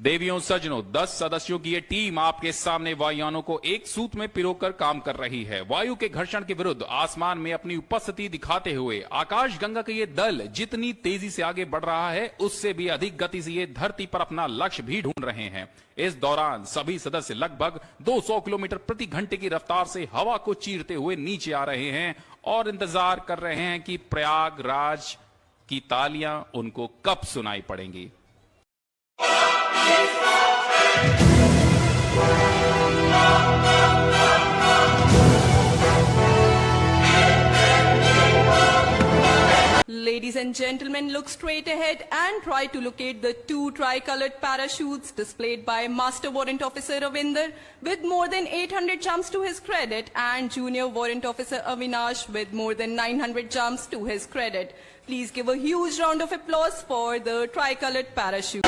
देवियों सज्जनों, 10 सदस्यों की ये टीम आपके सामने वायुयानों को एक सूत में पिरोकर काम कर रही है। वायु के घर्षण के विरुद्ध आसमान में अपनी उपस्थिति दिखाते हुए आकाश गंगा का ये दल जितनी तेजी से आगे बढ़ रहा है, उससे भी अधिक गति से ये धरती पर अपना लक्ष्य भी ढूंढ रहे हैं। इस दौरान सभी सदस्य लगभग 200 किलोमीटर प्रति घंटे की रफ्तार से हवा को चीरते हुए नीचे आ रहे हैं और इंतजार कर रहे हैं कि प्रयागराज की तालियां उनको कब सुनाई पड़ेंगी। Ladies and gentlemen, look straight ahead and try to locate the 2 tricolored parachutes displayed by Master Warrant Officer Ravinder with more than 800 jumps to his credit and Junior Warrant Officer Avinash with more than 900 jumps to his credit. Please give a huge round of applause for the tricolored parachute.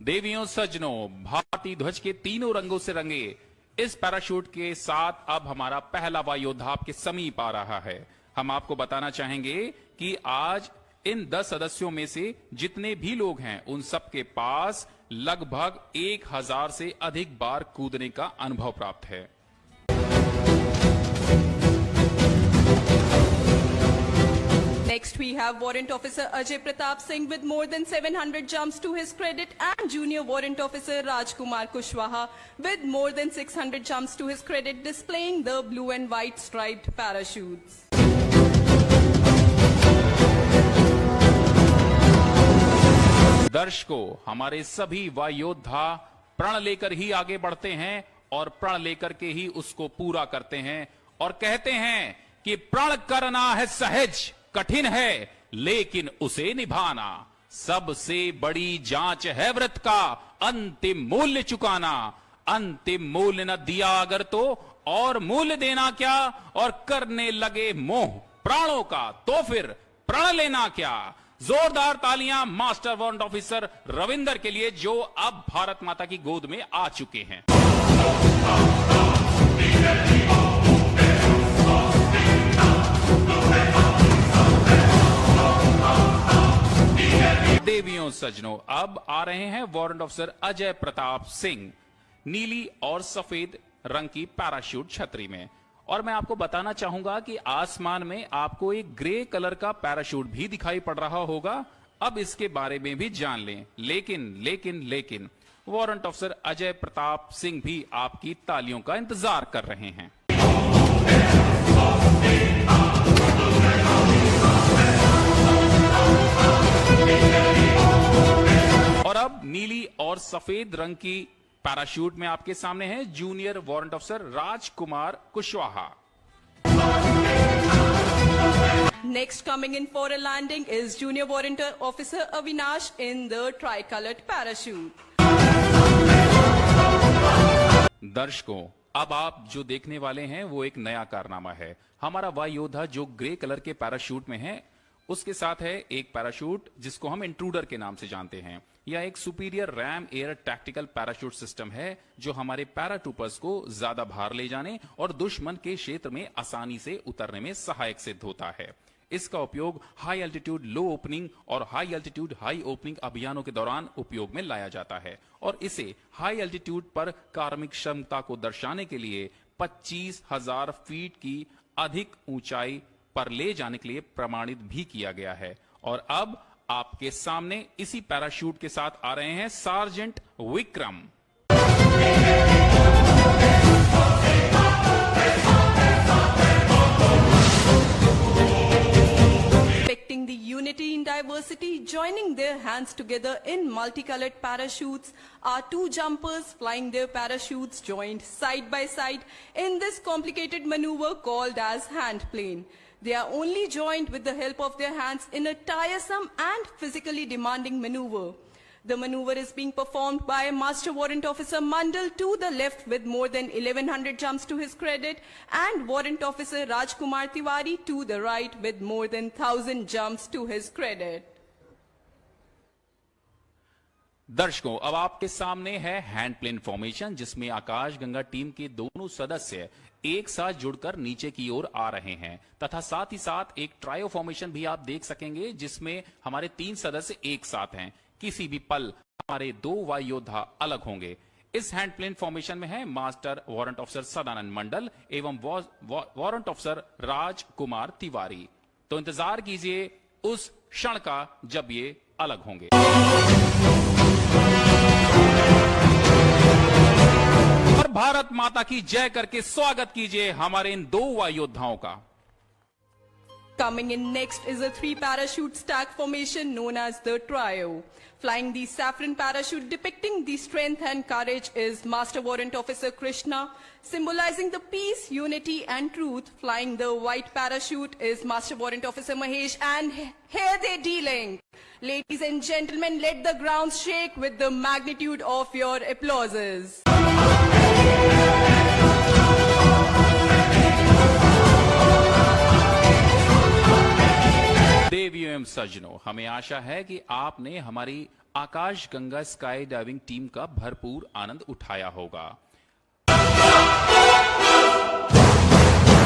देवियों सज्जनों, भारतीय ध्वज के तीनों रंगों से रंगे इस parachute के साथ अब हमारा पहला वायुयोद्धा आपके समीप आ रहा है। हम आपको बताना चाहेंगे कि आज इन 10 सदस्यों में से जितने भी लोग हैं, उन सबके पास लगभग 1000 से अधिक बार कूदने का अनुभव प्राप्त है। Next we have Warrant Officer Ajay Pratap Singh with more than 700 jumps to his credit and Junior Warrant Officer Rajkumar Kushwaha with more than 600 jumps to his credit, displaying the blue and white striped parachutes. दर्शकों, हमारे सभी वायुयोद्धा प्रण लेकर ही आगे बढ़ते हैं और प्रण लेकर के ही उसको पूरा करते हैं और कहते हैं कि प्रण करना है सहज, कठिन है लेकिन उसे निभाना, सबसे बड़ी जांच है व्रत का अंतिम मूल्य चुकाना। अंतिम मूल्य न दिया अगर तो और मूल्य देना क्या, और करने लगे मोह प्राणों का तो फिर प्रण लेना क्या। जोरदार तालियां मास्टर वारंट ऑफिसर रविंदर के लिए, जो अब भारत माता की गोद में आ चुके हैं। देवियों सज्जनों, अब आ रहे हैं वारंट ऑफिसर अजय प्रताप सिंह नीली और सफेद रंग की पैराशूट छतरी में। और मैं आपको बताना चाहूंगा कि आसमान में आपको एक ग्रे कलर का पैराशूट भी दिखाई पड़ रहा होगा। अब इसके बारे में भी जान लें। लेकिन वारंट ऑफिसर अजय प्रताप सिंह भी आपकी तालियों का इंतजार कर रहे हैं। और अब नीली और सफेद रंग की पैराशूट में आपके सामने है junior warrant officer Rajkumar Kushwaha. Next coming in for a landing is Junior Warrant Officer Avinash in the tricolored parachute. दर्शकों, अब आप जो देखने वाले हैं वो एक नया कारनामा है। हमारा वायुयोद्धा जो ग्रे कलर के पैराशूट में है, उसके साथ है एक पैराशूट जिसको हम इंट्रूडर के नाम से जानते हैं। यह एक superior RAM air tactical parachute system है जो हमारे पैराट्रूपर्स को ज्यादा भार ले जाने और दुश्मन के क्षेत्र में आसानी से उतरने में सहायक सिद्ध होता है। इसका उपयोग हाई एल्टीट्यूड लो ओपनिंग और हाई एल्टीट्यूड हाई ओपनिंग अभियानों के दौरान उपयोग में लाया जाता है और इसे हाई एल्टीट्यूड पर कार्मिक क्षमता को दर्शाने के लिए 25,000 फीट की अधिक ऊंचाई पर ले जाने के लिए प्रमाणित भी किया गया है। और अब आपके सामने इसी पैराशूट के साथ आ रहे हैं sergeant Vikram. Respecting the unity in diversity, joining their hands together in multicolored parachutes are 2 jumpers flying their parachutes joined side by side in this complicated maneuver called as hand plane. They are only joined with the help of their hands in a tiresome and physically demanding maneuver. The maneuver is being performed by Master Warrant Officer Mandal to the left with more than 1100 jumps to his credit and Warrant Officer Rajkumar Tiwari to the right with more than 1000 jumps to his credit. दर्शकों, अब आपके सामने है hand plane formation जिसमें आकाश Ganga team के दोनों सदस्य एक साथ जुड़कर नीचे की ओर आ रहे हैं तथा साथ ही साथ एक ट्रायो फॉर्मेशन भी आप देख सकेंगे जिसमें हमारे 3 सदस्य एक साथ हैं। किसी भी पल हमारे 2 वायु योद्धा अलग होंगे। इस हैंडप्लेन फॉर्मेशन में है मास्टर वारंट ऑफिसर सदानंद मंडल एवं वारंट ऑफिसर राजकुमार तिवारी। तो इंतजार कीजिए उस क्षण का जब ये अलग होंगे। और भारत माता की जय करके स्वागत कीजिए हमारे इन 2 वायु योद्धाओं का। Coming in next is a 3 parachute stack formation known as the trio. Flying the saffron parachute depicting the strength and courage is Master Warrant Officer Krishna. Symbolizing the peace, unity and truth, flying the white parachute is Master Warrant Officer Mahesh, and here they're dealing. Ladies and gentlemen, let the ground shake with the magnitude of your applauses. देवियों एवं सज्जनों, हमें आशा है कि आपने हमारी आकाश Ganga sky diving team का भरपूर आनंद उठाया होगा।